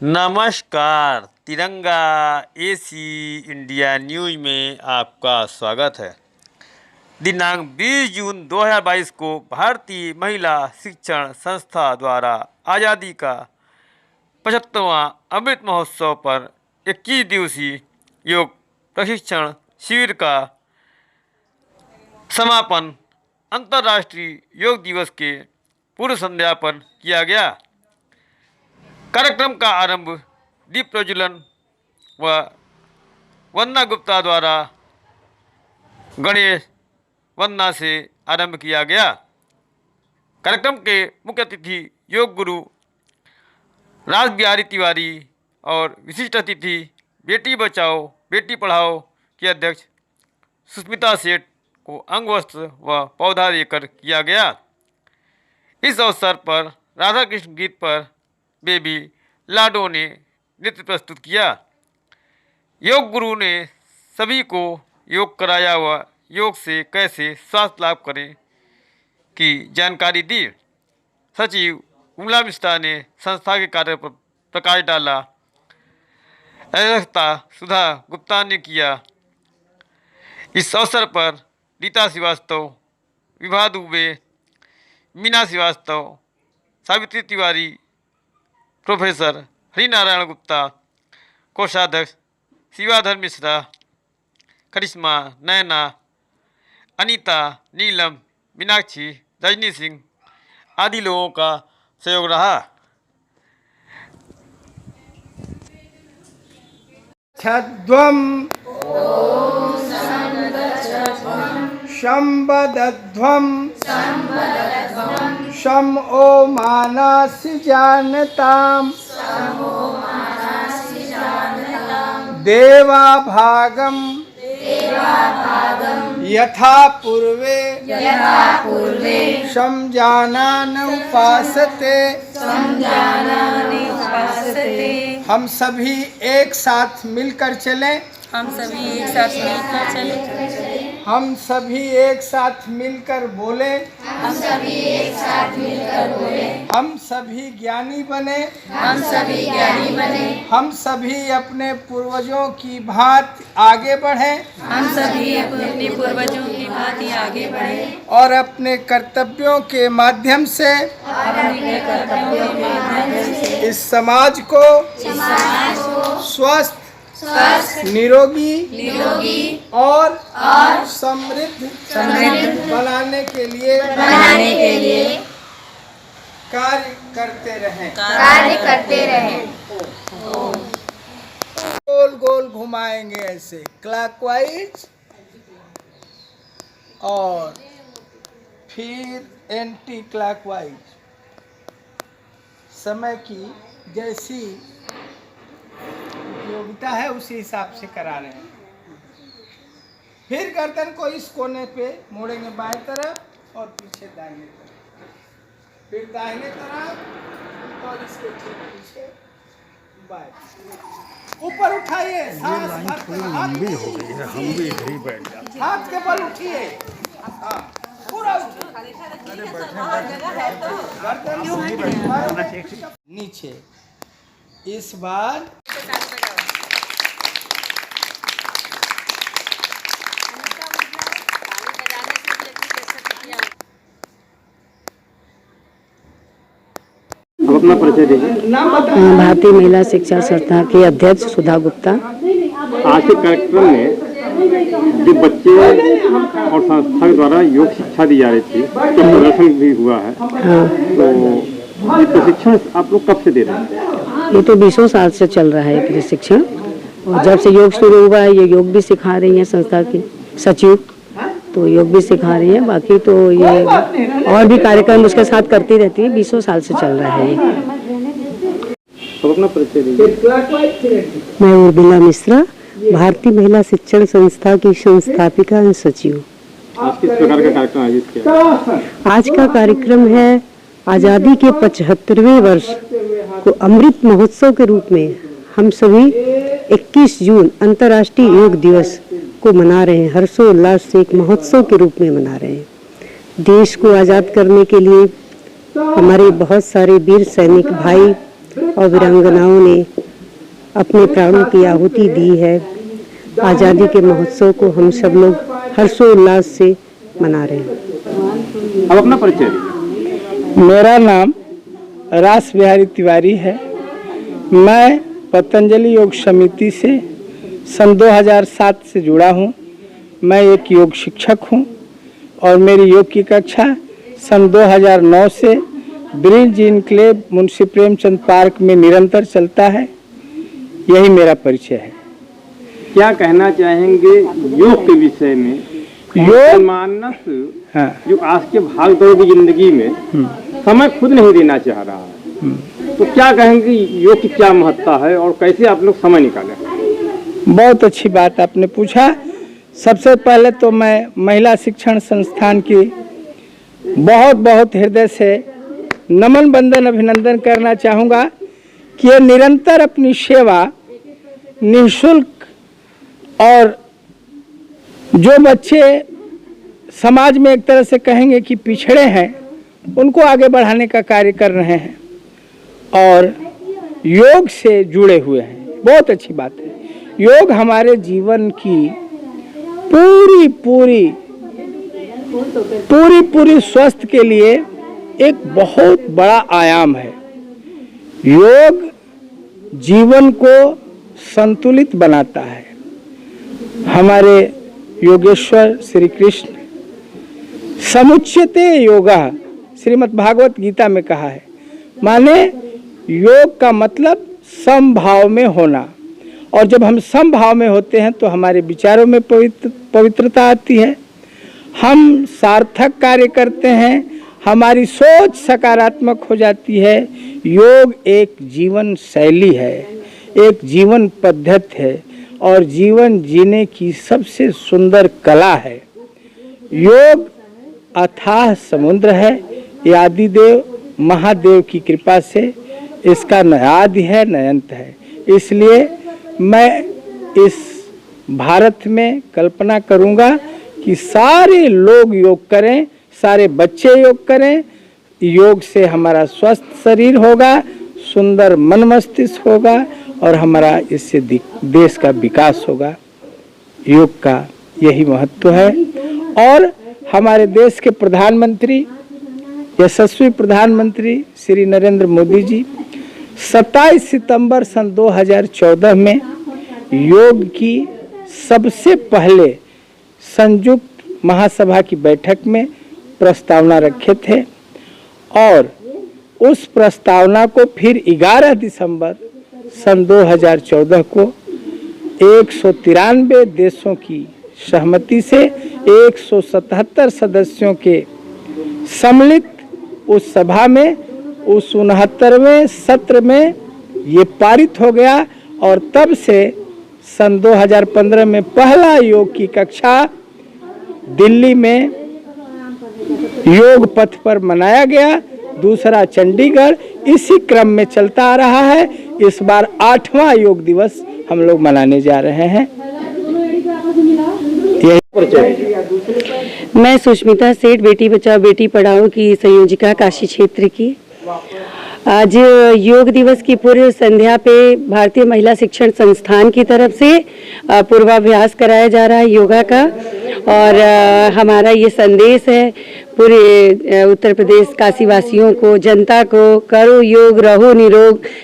नमस्कार। तिरंगा AC India news में आपका स्वागत है। दिनांक 20 जून 2022 को भारतीय महिला शिक्षण संस्था द्वारा आज़ादी का 75वां अमृत महोत्सव पर 21 दिवसीय योग प्रशिक्षण शिविर का समापन अंतर्राष्ट्रीय योग दिवस के पूर्व संध्या पर किया गया। कार्यक्रम का आरंभ दीप प्रज्वलन व वंदना गुप्ता द्वारा गणेश वंदना से आरंभ किया गया। कार्यक्रम के मुख्य अतिथि योग गुरु राज बिहारी तिवारी और विशिष्ट अतिथि बेटी बचाओ बेटी पढ़ाओ के अध्यक्ष सुष्मिता सेठ को अंग वस्त्र व पौधा देकर किया गया। इस अवसर पर राधा कृष्ण गीत पर बेबी लाडो ने नृत्य प्रस्तुत किया। योग गुरु ने सभी को योग कराया व योग से कैसे स्वास्थ्य लाभ करें की जानकारी दी। सचिव उमला मिश्रा ने संस्था के कार्य पर प्रकाश डाला। अध्यक्षता सुधा गुप्ता ने किया। इस अवसर पर रीता श्रीवास्तव, विभा दुबे, मीना श्रीवास्तव, सावित्री तिवारी, प्रोफेसर हरिनारायण गुप्ता, कोषाध्यक्ष शिवाधर मिश्रा, करिश्मा, नैना, अनीता, नीलम, मीनाक्षी, रजनी सिंह आदि लोगों का सहयोग रहा। छद्वम शंबदध्वम शम ओ मानसि जानताम देवा भागम यथा पूर्वे समजानान उपासते। हम सभी एक साथ मिलकर चलें। हम सभी एक साथ मिलकर चले। हम सभी एक साथ मिलकर बोले। हम सभी एक साथ मिलकर बोले। हम सभी ज्ञानी बने। हम सभी ज्ञानी बने। हम सभी अपने पूर्वजों की भांति आगे बढ़े। हम सभी अपने पूर्वजों की भांति आगे बढ़े और अपने कर्तव्यों के माध्यम से अपने कर्तव्यों के माध्यम से इस समाज को स्वस्थ, निरोगी और समृद्ध बनाने के लिए कार्य करते रहें। गोल गोल घुमाएंगे ऐसे क्लॉकवाइज और फिर एंटी क्लॉकवाइज। समय की जैसी उपयोगिता है उसी हिसाब से करा रहे हैं। फिर गर्दन को इस कोने पे मोड़ेंगे बाएं तरफ और पीछे दाहिने तरफ, फिर दाहिने तरफ और इसके ठीक पीछे बाएं। ऊपर उठाइए, हाथ के बल उठिए। हाँ, पूरा गर्दन नीचे। इस बार अपना परिचय दीजिए। भारतीय महिला शिक्षा संस्था की अध्यक्ष सुधा गुप्ता। आज के कार्यक्रम में जो बच्चे और संस्था के द्वारा योग शिक्षा दी जा रही थी, तो प्रदर्शन भी हुआ है। हाँ। तो ये प्रशिक्षण आप लोग कब से दे रहे हैं? ये तो 20 साल से चल रहा है प्रशिक्षण, और जब से योग शुरू हुआ है ये योग भी सिखा रही है संस्था की सचिव, तो योग भी सिखा रही है। बाकी तो ये और भी कार्यक्रम उसके साथ करती रहती है। 20 साल से चल रहा है ये। तो अपना परिचय दीजिए। मैं उर्मिला मिश्रा, भारतीय महिला शिक्षण संस्था की संस्थापिका एवं सचिव। आज किस प्रकार का कार्यक्रम आयोजित किया? आज का कार्यक्रम है आज़ादी के 75वें वर्ष को अमृत महोत्सव के रूप में हम सभी 21 जून अंतर्राष्ट्रीय योग दिवस को मना रहे हैं। हर्षोल्लास से एक महोत्सव के रूप में मना रहे हैं। देश को आज़ाद करने के लिए हमारे बहुत सारे वीर सैनिक भाई और वीरांगनाओं ने अपने प्राणों की आहुति दी है। आज़ादी के महोत्सव को हम सब लोग हर्षोल्लास से मना रहे हैं। अब अपना परिचय दीजिए। मेरा नाम रास बिहारी तिवारी है। मैं पतंजलि योग समिति से सन 2007 से जुड़ा हूँ। मैं एक योग शिक्षक हूँ और मेरी योग की कक्षा सन 2009 से bridge enclave Munshi Premchand park में निरंतर चलता है। यही मेरा परिचय है। क्या कहना चाहेंगे योग के विषय में? योग मानस हाँ जो आज के भाग दौड़ की जिंदगी में समय खुद नहीं देना चाह रहा है, तो क्या कहेंगे योग की क्या महत्ता है और कैसे आप लोग समय निकालें? बहुत अच्छी बात आपने पूछा। सबसे पहले तो मैं महिला शिक्षण संस्थान की बहुत बहुत हृदय से नमन बंदन अभिनंदन करना चाहूँगा कि ये निरंतर अपनी सेवा निःशुल्क और जो बच्चे समाज में एक तरह से कहेंगे कि पिछड़े हैं उनको आगे बढ़ाने का कार्य कर रहे हैं और योग से जुड़े हुए हैं। बहुत अच्छी बात है। योग हमारे जीवन की पूरी स्वास्थ्य के लिए एक बहुत बड़ा आयाम है। योग जीवन को संतुलित बनाता है। हमारे योगेश्वर श्री कृष्ण समुच्यते योगा श्रीमद् भागवत गीता में कहा है, माने योग का मतलब समभाव में होना। और जब हम समभाव में होते हैं तो हमारे विचारों में पवित्रता आती है, हम सार्थक कार्य करते हैं, हमारी सोच सकारात्मक हो जाती है। योग एक जीवन शैली है, एक जीवन पद्धति है और जीवन जीने की सबसे सुंदर कला है। योग अथाह समुद्र है। ये आदिदेव महादेव की कृपा से इसका न आदि है न अंत है। इसलिए मैं इस भारत में कल्पना करूंगा कि सारे लोग योग करें, सारे बच्चे योग करें। योग से हमारा स्वस्थ शरीर होगा, सुंदर मन मस्तिष्क होगा और हमारा इससे देश का विकास होगा। योग का यही महत्व है। और हमारे देश के प्रधानमंत्री, यशस्वी प्रधानमंत्री श्री नरेंद्र मोदी जी 27 सितंबर सन 2014 में योग की सबसे पहले संयुक्त महासभा की बैठक में प्रस्तावना रखे थे और उस प्रस्तावना को फिर 11 दिसंबर सन 2014 को 193 देशों की सहमति से 177 सदस्यों के सम्मिलित उस सभा में उस 69वें सत्र में ये पारित हो गया और तब से सन 2015 में पहला योग की कक्षा दिल्ली में योग पथ पर मनाया गया, दूसरा चंडीगढ़। इसी क्रम में चलता आ रहा है। इस बार 8वां योग दिवस हम लोग मनाने जा रहे हैं। मैं सुष्मिता सेठ, बेटी बचाओ बेटी पढ़ाओ की संयोजिका काशी क्षेत्र की। आज योग दिवस की पूर्व संध्या पे भारतीय महिला शिक्षण संस्थान की तरफ से पूर्वाभ्यास कराया जा रहा है योगा का। और हमारा ये संदेश है पूरे उत्तर प्रदेश काशी वासियों को, जनता को, करो योग रहो निरोग।